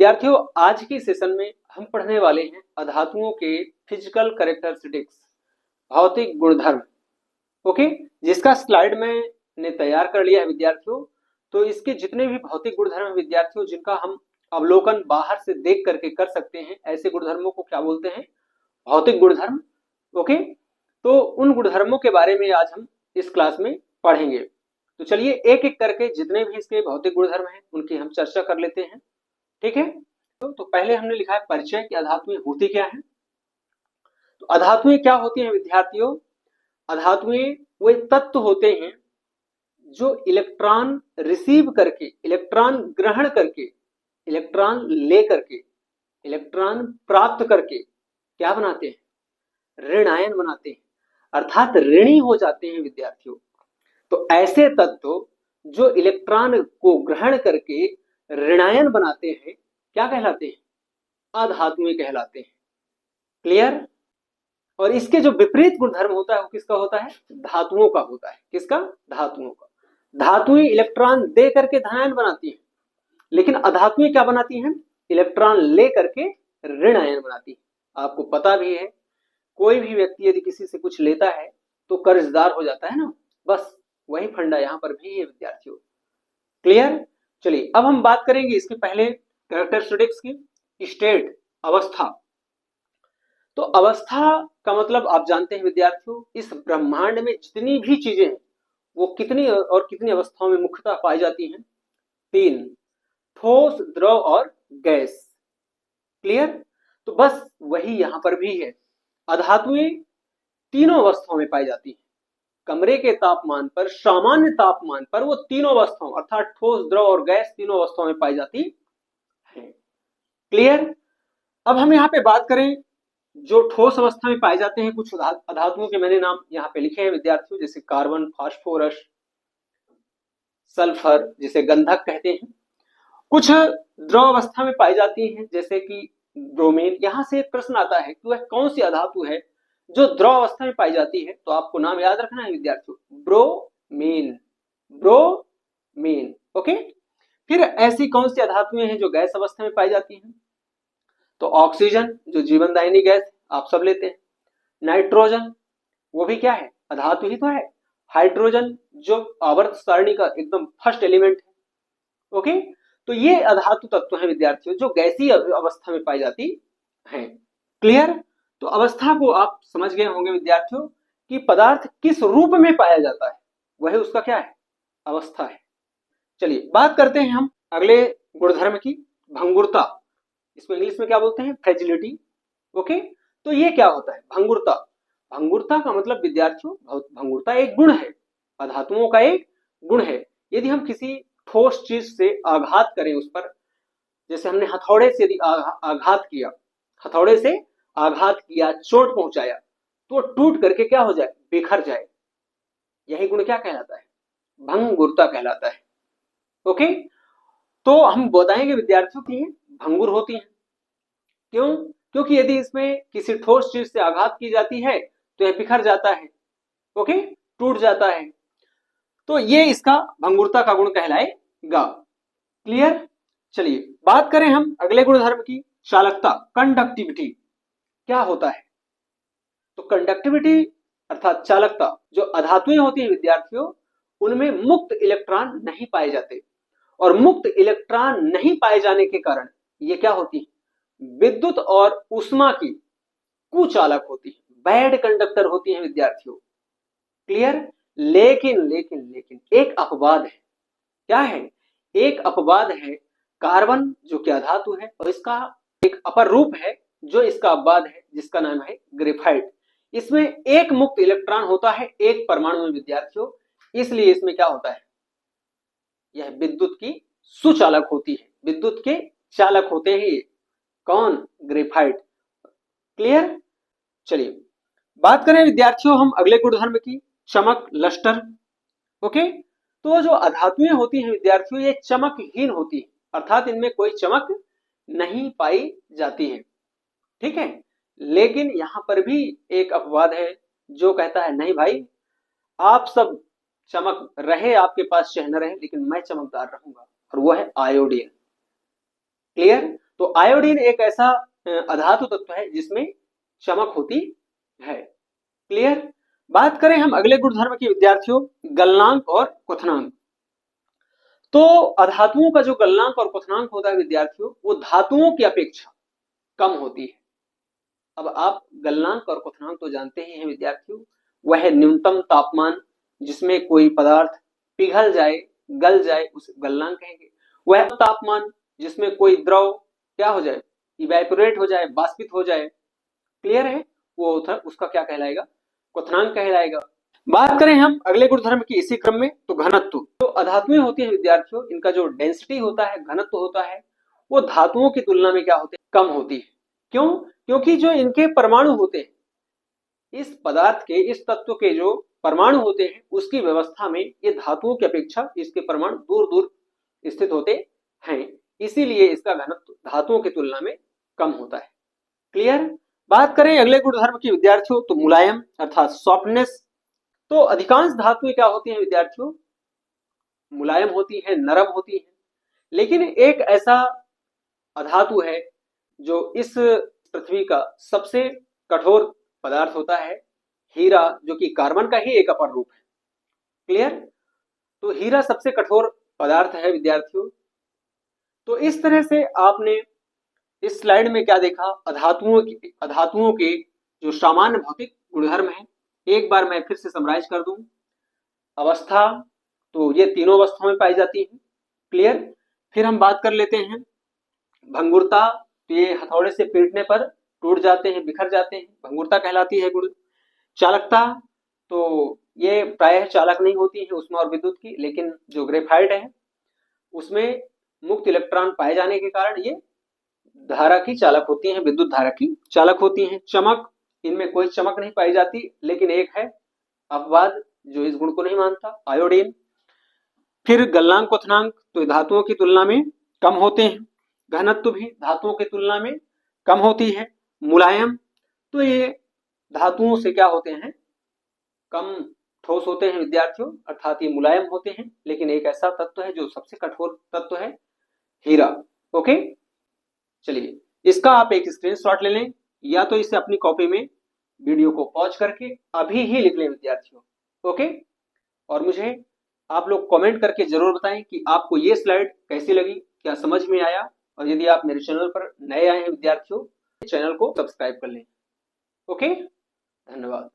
विद्यार्थियों, आज के सेशन में हम पढ़ने वाले हैं अधातुओं के फिजिकल कैरेक्टरिस्टिक्स, भौतिक गुणधर्म। ओके, जिसका स्लाइड मैंने तैयार कर लिया है विद्यार्थियों। तो इसके जितने भी भौतिक गुणधर्म हैं विद्यार्थियों, जिनका हम अवलोकन बाहर से देख करके कर सकते हैं, ऐसे गुणधर्मों को क्या बोलते हैं? भौतिक गुणधर्म। ओके, तो उन गुणधर्मों के बारे में आज हम इस क्लास में पढ़ेंगे। तो चलिए एक एक करके जितने भी इसके भौतिक गुणधर्म हैं उनकी हम चर्चा कर लेते हैं। ठीक है, तो पहले हमने लिखा है परिचय कि अधातुएं होती क्या है। तो अधातुएं क्या होती हैं विद्यार्थियों? अधातुएं वे तत्व होते हैं जो इलेक्ट्रॉन रिसीव करके, इलेक्ट्रॉन ग्रहण करके, इलेक्ट्रॉन ले करके, इलेक्ट्रॉन प्राप्त करके क्या बनाते हैं? ऋण आयन बनाते हैं, अर्थात ऋणी हो जाते हैं विद्यार्थियों। तो ऐसे तत्व जो इलेक्ट्रॉन को ग्रहण करके ऋणायन बनाते हैं क्या कहलाते हैं? अधातुएं कहलाते हैं। क्लियर? और इसके जो विपरीत गुणधर्म होता है वो किसका होता है? धातुओं का होता है। किसका? धातुओं का। धातुएं इलेक्ट्रॉन दे करके धनायन बनाती हैं, लेकिन अधातुएं क्या बनाती हैं? इलेक्ट्रॉन ले करके ऋण आयन बनाती है। आपको पता भी है, कोई भी व्यक्ति यदि किसी से कुछ लेता है तो कर्जदार हो जाता है ना, बस वही फंडा यहां पर भी है विद्यार्थियों। क्लियर? चलिए अब हम बात करेंगे इसके पहले कैरेक्टरिस्टिक्स की। स्टेट, अवस्था। तो अवस्था का मतलब आप जानते हैं विद्यार्थियों, इस ब्रह्मांड में जितनी भी चीजें हैं वो कितनी और कितनी अवस्थाओं में मुख्यतः पाई जाती हैं? 3, ठोस, द्रव और गैस। क्लियर? तो बस वही यहां पर भी है। अधातुएं तीनों अवस्थाओं में पाई जाती हैं। कमरे के तापमान पर, सामान्य तापमान पर वो तीनों अवस्थाओं अर्थात ठोस, द्रव और गैस तीनों अवस्थाओं में पाई जाती है। क्लियर? अब हम यहाँ पे बात करें जो ठोस अवस्था में पाए जाते हैं, कुछ अधातुओं के मैंने नाम यहाँ पे लिखे हैं विद्यार्थियों, जैसे कार्बन, फास्फोरस, सल्फर, जिसे गंधक कहते हैं। कुछ द्रव अवस्था में पाई जाती हैं जैसे कि ब्रोमीन। यहां से एक प्रश्न आता है कि वह कौन सी अधातु है जो द्रव अवस्था में पाई जाती है? तो आपको नाम याद रखना है विद्यार्थियों, ब्रोमीन। ब्रोमीन। ओके, फिर ऐसी कौन सी अधातुएं हैं जो गैस अवस्था में पाई जाती हैं? तो ऑक्सीजन जो जीवनदायिनी गैस आप सब लेते हैं, नाइट्रोजन वो भी क्या है? अधातु ही तो है। हाइड्रोजन जो आवर्त सारणी का एकदम फर्स्ट एलिमेंट है। ओके, तो ये अधातु तत्व है विद्यार्थियों जो गैसीय अवस्था में पाई जाती हैं। क्लियर? तो अवस्था को आप समझ गए होंगे विद्यार्थियों कि पदार्थ किस रूप में पाया जाता है, वह उसका क्या है? अवस्था है। चलिए बात करते हैं हम अगले गुणधर्म की, भंगुरता। इसको इंग्लिश में क्या बोलते हैं? फ्रेजिलिटी। ओके, तो ये क्या होता है भंगुरता? भंगुरता का मतलब विद्यार्थियों, भंगुरता एक गुण है, अधातुओं का एक गुण है। यदि हम किसी ठोस चीज से आघात करें उस पर, जैसे हमने हथौड़े से यदि आघात किया, हथौड़े से आघात किया, चोट पहुंचाया, तो टूट करके क्या हो जाए? बिखर जाए। यही गुण क्या कहलाता है? भंगुरता कहलाता है। ओके, तो हम बताएंगे विद्यार्थियों की भंगुर होती हैं। क्यों? क्योंकि यदि इसमें किसी ठोस चीज से आघात की जाती है तो यह बिखर जाता है। ओके, टूट जाता है। तो ये इसका भंगुरता का गुण कहलाएगा। क्लियर? चलिए बात करें हम अगले गुणधर्म की, चालकता, कंडक्टिविटी। क्या होता है? तो कंडक्टिविटी अर्थात चालकता, जो अधातुएं होती हैं विद्यार्थियों उनमें मुक्त इलेक्ट्रॉन नहीं पाए जाते, और मुक्त इलेक्ट्रॉन नहीं पाए जाने के कारण ये क्या होती है? विद्युत और ऊष्मा की कुचालक होती है, बैड कंडक्टर होती है विद्यार्थियों। क्लियर? लेकिन लेकिन लेकिन एक अपवाद है। क्या है? एक अपवाद है, कार्बन जो कि अधातु है, और इसका एक अपर रूप है जो इसका अपवाद है, जिसका नाम है ग्रेफाइट। इसमें एक मुक्त इलेक्ट्रॉन होता है एक परमाणु में विद्यार्थियों, इसलिए इसमें क्या होता है? यह विद्युत की सुचालक होती है, विद्युत के चालक होते हैं ये। कौन? ग्रेफाइट। क्लियर? चलिए बात करें विद्यार्थियों हम अगले गुणधर्म की, चमक, लस्टर। ओके, तो जो अधातुएं होती हैं विद्यार्थियों ये चमकहीन होती है, अर्थात इनमें कोई चमक नहीं पाई जाती है। ठीक है, लेकिन यहां पर भी एक अपवाद है जो कहता है नहीं भाई, आप सब चमक रहे, आपके पास चाहे न रहे, लेकिन मैं चमकदार रहूंगा, और वो है आयोडीन। क्लियर? तो आयोडीन एक ऐसा अधातु तत्व है जिसमें चमक होती है। क्लियर। बात करें हम अगले गुणधर्म की विद्यार्थियों, गलनांक और क्वथनांक। तो अधातुओं का जो गलनांक और क्वथनांक होता है विद्यार्थियों, वो धातुओं की अपेक्षा कम होती है। अब आप गलनांक और क्वथनांक तो जानते ही हैं विद्यार्थियों, वह न्यूनतम तापमान जिसमें कोई पदार्थ पिघल जाए, गल जाए, उस गलनांक कहेंगे। वह तापमान जिसमें कोई द्रव क्या हो जाए, इवेपोरेट हो जाए, बाष्पित हो जाए। क्लियर है, वो उसका क्या कहलाएगा, क्वथनांक कहलाएगा। बात करें हम अगले गुणधर्म की इसी क्रम में, तो घनत्व। तो अधातुएं होती हैं विद्यार्थियों, इनका जो डेंसिटी होता है, घनत्व होता है, वो धातुओं की तुलना में क्या होते हैं, कम होती है। क्यों? क्योंकि जो इनके परमाणु होते हैं, इस पदार्थ के, इस तत्व के जो परमाणु होते हैं, उसकी व्यवस्था में ये धातुओं की अपेक्षा इसके परमाणु दूर दूर स्थित होते हैं, इसीलिए इसका घनत्व धातुओं की तुलना में कम होता है। क्लियर। बात करें अगले गुणधर्म की विद्यार्थियों, तो मुलायम अर्थात सॉफ्टनेस। तो अधिकांश धातुएं क्या होती हैं विद्यार्थियों, मुलायम होती हैं, नरम होती हैं। लेकिन एक ऐसा अधातु है जो इस पृथ्वी का सबसे कठोर पदार्थ होता है, हीरा, जो कि कार्बन का ही एक अपर रूप है। क्लियर। तो हीरा सबसे कठोर पदार्थ है विद्यार्थियों। तो इस तरह से आपने इस स्लाइड में क्या देखा, अधातुओं के जो सामान्य भौतिक गुणधर्म हैं, एक बार मैं फिर से समराइज कर दूं। अवस्था, तो ये तीनों अवस्थाओं में पाई जाती है। क्लियर। फिर हम बात कर लेते हैं भंगुरता, तो ये हथौड़े से पीटने पर टूट जाते हैं, बिखर जाते हैं, भंगुरता कहलाती है गुण। चालकता, तो ये प्रायः चालक नहीं होती है उष्मा और विद्युत की, लेकिन जो ग्रेफाइट है उसमें मुक्त इलेक्ट्रॉन पाए जाने के कारण ये धारा की चालक होती हैं, विद्युत धारा की चालक होती हैं। चमक, इनमें कोई चमक नहीं पाई जाती, लेकिन एक है अपवाद जो इस गुण को नहीं मानता, आयोडीन। फिर गलनांक क्वथनांक, तो धातुओं की तुलना में कम होते हैं। घनत्व भी धातुओं की तुलना में कम होती है। मुलायम, तो ये धातुओं से क्या होते हैं, कम ठोस होते हैं विद्यार्थियों, अर्थात ये मुलायम होते हैं। लेकिन एक ऐसा तत्व है जो सबसे कठोर तत्व है, हीरा। ओके, चलिए इसका आप एक स्क्रीनशॉट ले लें, या तो इसे अपनी कॉपी में वीडियो को पॉज करके अभी ही लिख लें विद्यार्थियों। ओके, और मुझे आप लोग कमेंट करके जरूर बताएं कि आपको ये स्लाइड कैसी लगी, क्या समझ में आया। और यदि आप मेरे चैनल पर नए आए हैं विद्यार्थियों, चैनल को सब्सक्राइब कर लें। ओके, धन्यवाद।